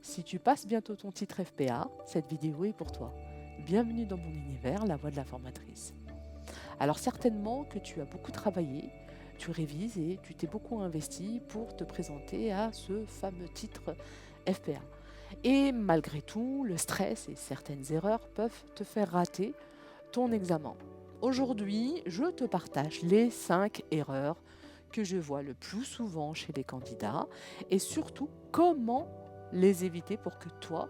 Si tu passes bientôt ton titre FPA, cette vidéo est pour toi. Bienvenue dans mon univers, la voix de la formatrice. Alors certainement que tu as beaucoup travaillé, tu révises et tu t'es beaucoup investi pour te présenter à ce fameux titre FPA. Et malgré tout, le stress et certaines erreurs peuvent te faire rater ton examen. Aujourd'hui, je te partage les 5 erreurs que je vois le plus souvent chez les candidats et surtout comment les éviter pour que toi,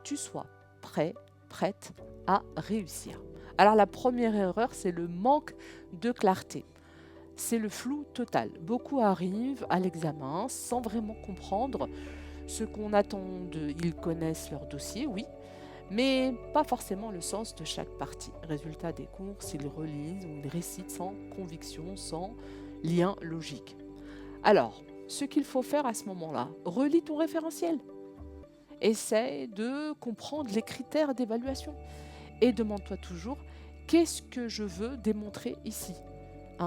tu sois prêt, prête à réussir. Alors la première erreur, c'est le manque de clarté. C'est le flou total. Beaucoup arrivent à l'examen sans vraiment comprendre ce qu'on attend d'eux. Ils connaissent leur dossier, oui, mais pas forcément le sens de chaque partie. Résultat des cours, s'ils relisent ou ils récitent sans conviction, sans lien logique. Alors, ce qu'il faut faire à ce moment-là, relis ton référentiel. Essaie de comprendre les critères d'évaluation et demande-toi toujours qu'est-ce que je veux démontrer ici.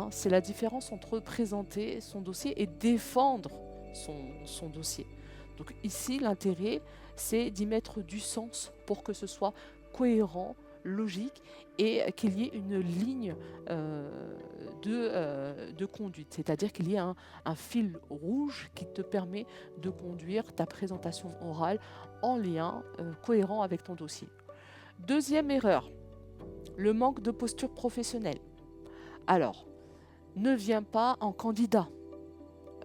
C'est la différence entre présenter son dossier et défendre son dossier. Donc ici, l'intérêt, c'est d'y mettre du sens pour que ce soit cohérent, logique et qu'il y ait une ligne de conduite. C'est-à-dire qu'il y ait un fil rouge qui te permet de conduire ta présentation orale en lien cohérent avec ton dossier. Deuxième erreur, le manque de posture professionnelle. Alors, ne viens pas en candidat,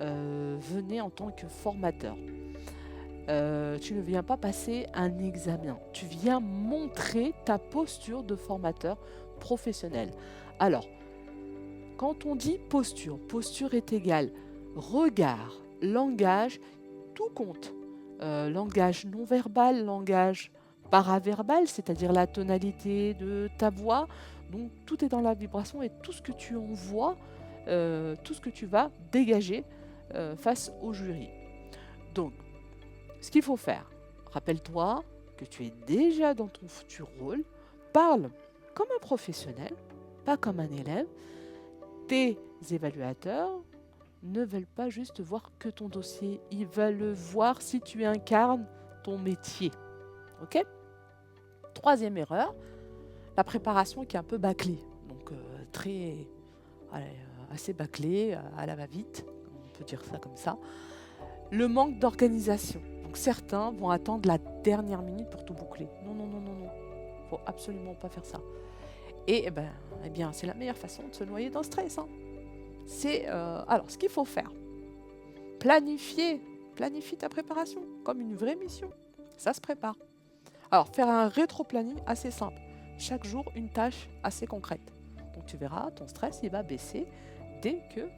venez en tant que formateur. Tu ne viens pas passer un examen, tu viens montrer ta posture de formateur professionnel. Alors, quand on dit posture, posture est égale regard, langage, tout compte. Langage non verbal, langage paraverbal, c'est-à-dire la tonalité de ta voix. Donc tout est dans la vibration et tout ce que tu envoies, tout ce que tu vas dégager face au jury. Donc, ce qu'il faut faire, rappelle-toi que tu es déjà dans ton futur rôle, parle comme un professionnel, pas comme un élève. Tes évaluateurs ne veulent pas juste voir que ton dossier, ils veulent voir si tu incarnes ton métier. Ok ? Troisième erreur, la préparation qui est un peu bâclée, donc assez bâclée, à la va-vite, on peut dire ça comme ça. Le manque d'organisation. Donc certains vont attendre la dernière minute pour tout boucler. Non, non, non, non, non. Faut absolument pas faire ça. Et eh bien, c'est la meilleure façon de se noyer dans le stress. Alors, ce qu'il faut faire, planifie ta préparation comme une vraie mission. Ça se prépare. Alors, faire un rétro-planning assez simple. Chaque jour, une tâche assez concrète. Donc, tu verras, ton stress, il va baisser dès que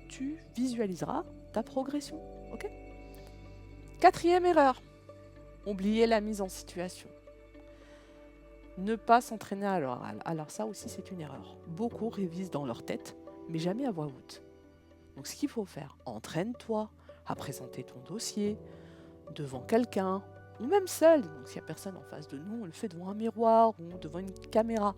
tu visualiseras ta progression. Ok ? Quatrième erreur, oublier la mise en situation. Ne pas s'entraîner à l'oral. Alors ça aussi, c'est une erreur. Beaucoup révisent dans leur tête, mais jamais à voix haute. Donc ce qu'il faut faire, entraîne-toi à présenter ton dossier devant quelqu'un, ou même seul. Donc s'il n'y a personne en face de nous, on le fait devant un miroir ou devant une caméra.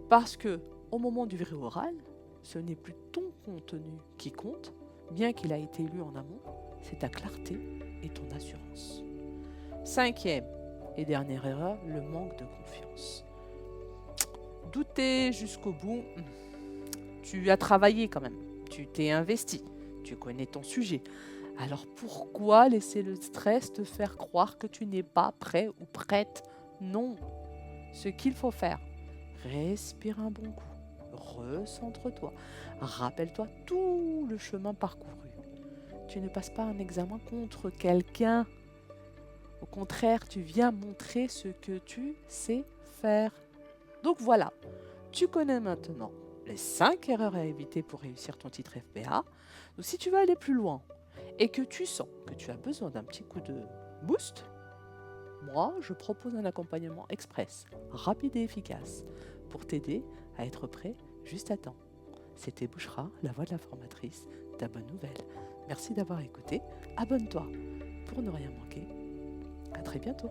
Parce que au moment du vrai oral, ce n'est plus ton contenu qui compte, bien qu'il a été lu en amont, c'est ta clarté et ton assurance. Cinquième et dernière erreur, le manque de confiance. Douter jusqu'au bout, tu as travaillé quand même, tu t'es investi, tu connais ton sujet. Alors pourquoi laisser le stress te faire croire que tu n'es pas prêt ou prête ? Non. Ce qu'il faut faire, respire un bon coup, recentre-toi, rappelle-toi tout le chemin parcouru. Tu ne passes pas un examen contre quelqu'un. Au contraire, tu viens montrer ce que tu sais faire. Donc voilà, tu connais maintenant les 5 erreurs à éviter pour réussir ton titre FPA. Donc si tu veux aller plus loin et que tu sens que tu as besoin d'un petit coup de boost, moi, je propose un accompagnement express, rapide et efficace, pour t'aider à être prêt juste à temps. C'était Bouchra, la voix de la formatrice, ta bonne nouvelle. Merci d'avoir écouté. Abonne-toi pour ne rien manquer. À très bientôt.